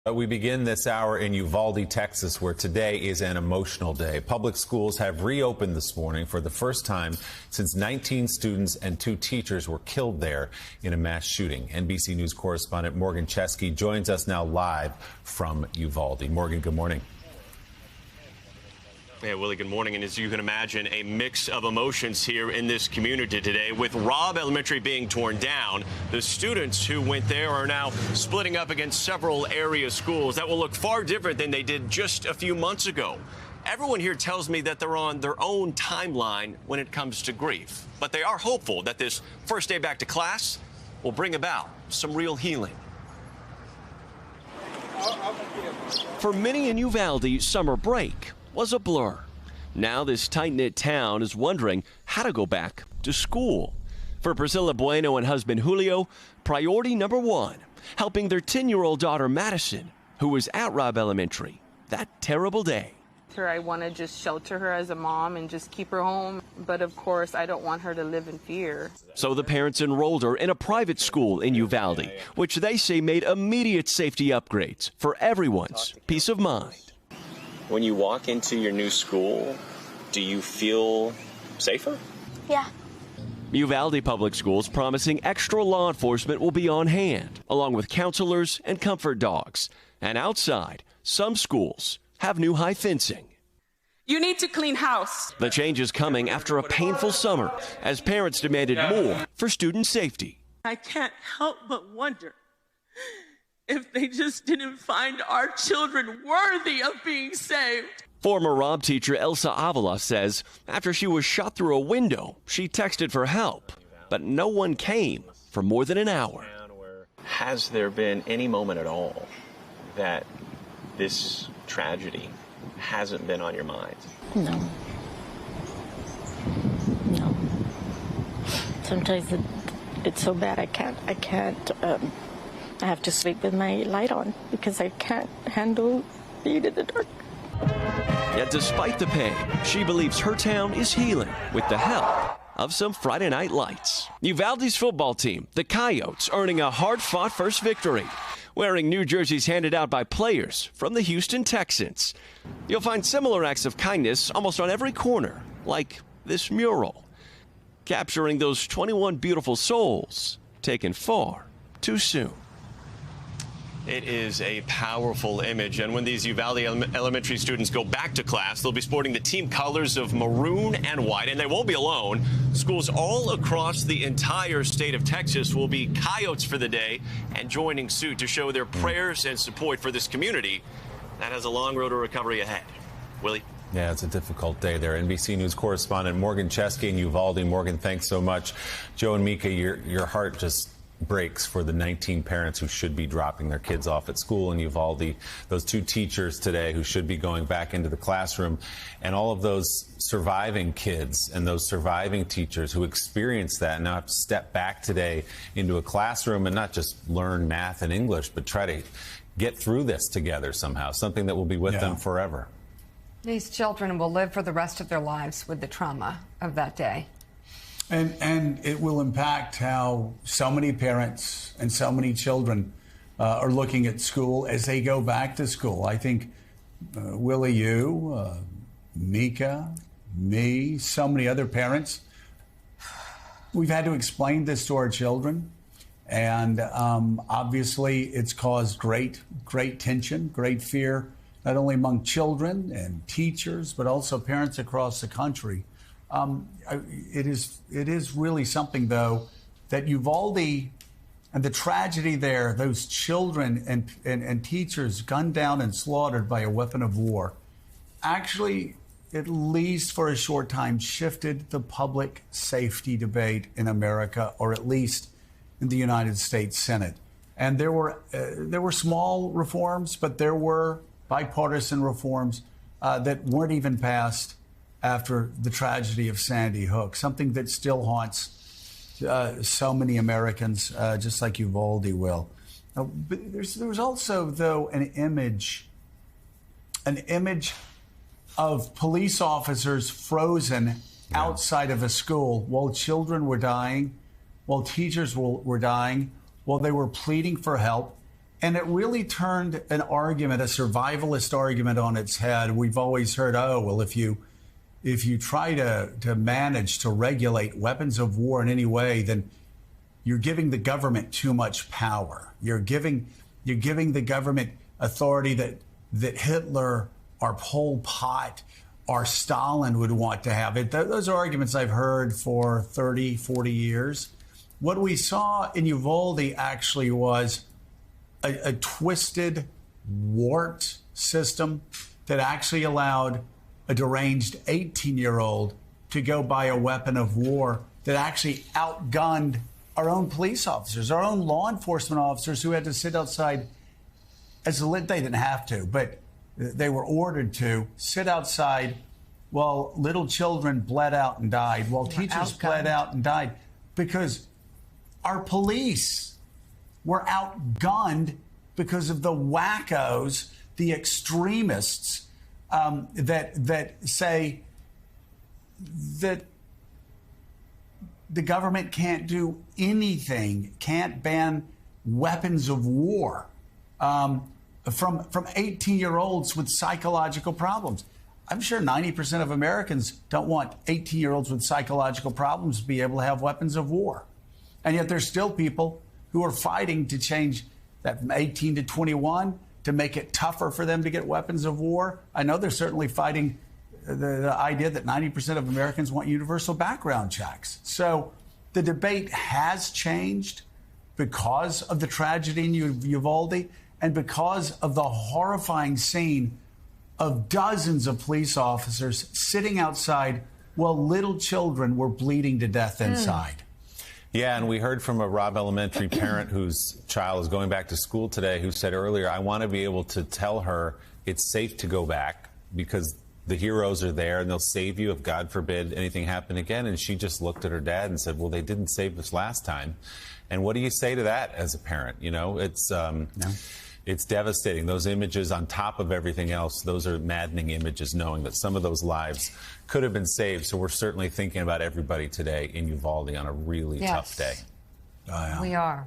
We begin this hour in Uvalde, Texas, where today is an emotional day. Public schools have reopened this morning for the first time since 19 students and 2 teachers were killed there in a mass shooting. NBC News correspondent Morgan Chesky joins us now live from Uvalde. Morgan, good morning. Yeah, Willie, good morning. And as you can imagine, a mix of emotions here in this community today. With Robb Elementary being torn down, the students who went there are now splitting up against several area schools that will look far different than they did just a few months ago. Everyone here tells me that they're on their own timeline when it comes to grief, but they are hopeful that this first day back to class will bring about some real healing. For many in Uvalde, summer break was a blur. Now this tight-knit town is wondering how to go back to school. For Priscilla Bueno and husband Julio, priority number 1, helping their 10-year-old daughter Madison, who was at Robb Elementary that terrible day. I want to just shelter her as a mom and just keep her home. But of course, I don't want her to live in fear. So the parents enrolled her in a private school in Uvalde, which they say made immediate safety upgrades for everyone's peace of mind. When you walk into your new school, do you feel safer? Yeah. Uvalde Public Schools promising extra law enforcement will be on hand, along with counselors and comfort dogs. And outside, some schools have new high fencing. You need to clean house. The change is coming after a painful summer, as parents demanded more for student safety. I can't help but wonder if they just didn't find our children worthy of being saved. Former Robb teacher Elsa Avila says after she was shot through a window, she texted for help, but no one came for more than an hour. Has there been any moment at all that this tragedy hasn't been on your mind? No. No. Sometimes it's so bad I can't. I have to sleep with my light on because I can't handle being in the dark. Yet despite the pain, she believes her town is healing with the help of some Friday night lights. Uvalde's football team, the Coyotes, earning a hard-fought first victory, wearing new jerseys handed out by players from the Houston Texans. You'll find similar acts of kindness almost on every corner, like this mural, capturing those 21 beautiful souls taken far too soon. It is a powerful image, and when these Uvalde Elementary students go back to class, they'll be sporting the team colors of maroon and white, and they won't be alone. Schools all across the entire state of Texas will be Coyotes for the day and joining suit to show their prayers and support for this community that has a long road to recovery ahead. Willie? Yeah, it's a difficult day there. NBC News correspondent Morgan Chesky in Uvalde. Morgan, thanks so much. Joe and Mika, your heart just breaks for the 19 parents who should be dropping their kids off at school in Uvalde, those 2 teachers today who should be going back into the classroom, and all of those surviving kids and those surviving teachers who experienced that and now have to step back today into a classroom and not just learn math and English, but try to get through this together somehow, something that will be with them forever. These children will live for the rest of their lives with the trauma of that day. And it will impact how so many parents and so many children are looking at school as they go back to school. I think, Willie, you, Mika, me, so many other parents, we've had to explain this to our children. And obviously, it's caused great tension, great fear, not only among children and teachers, but also parents across the country. It is really something, though, that Uvalde and the tragedy there, those children and teachers gunned down and slaughtered by a weapon of war, actually, at least for a short time, shifted the public safety debate in America, or at least in the United States Senate. And there were small reforms, but there were bipartisan reforms that weren't even passed after the tragedy of Sandy Hook, something that still haunts so many Americans, just like Uvalde will. But there was also, though, an image of police officers frozen outside of a school while children were dying, while teachers were dying, while they were pleading for help. And it really turned an argument, a survivalist argument, on its head. We've always heard, oh, well, if you try to manage to regulate weapons of war in any way, then you're giving the government too much power. You're giving the government authority that Hitler or Pol Pot or Stalin would want to have. Those are arguments I've heard for 30, 40 years. What we saw in Uvalde actually was a twisted, warped system that actually allowed a deranged 18-year-old to go buy a weapon of war that actually outgunned our own police officers, our own law enforcement officers who had to sit outside they didn't have to, but they were ordered to sit outside while little children bled out and died, while teachers bled out and died, because our police were outgunned because of the wackos, the extremists that say that the government can't do anything, can't ban weapons of war from 18-year-olds with psychological problems. I'm sure 90% of Americans don't want 18-year-olds with psychological problems to be able to have weapons of war. And yet there's still people who are fighting to change that from 18 to 21 to make it tougher for them to get weapons of war. I know they're certainly fighting the idea that 90% of Americans want universal background checks. So the debate has changed because of the tragedy in Uvalde and because of the horrifying scene of dozens of police officers sitting outside while little children were bleeding to death inside. Yeah, and we heard from a Robb Elementary parent whose child is going back to school today who said earlier, I want to be able to tell her it's safe to go back because the heroes are there and they'll save you if, God forbid, anything happened again. And she just looked at her dad and said, well, they didn't save us last time. And what do you say to that as a parent? You know, it's devastating. Those images on top of everything else, those are maddening images, knowing that some of those lives could have been saved. So we're certainly thinking about everybody today in Uvalde on a really tough day. We are.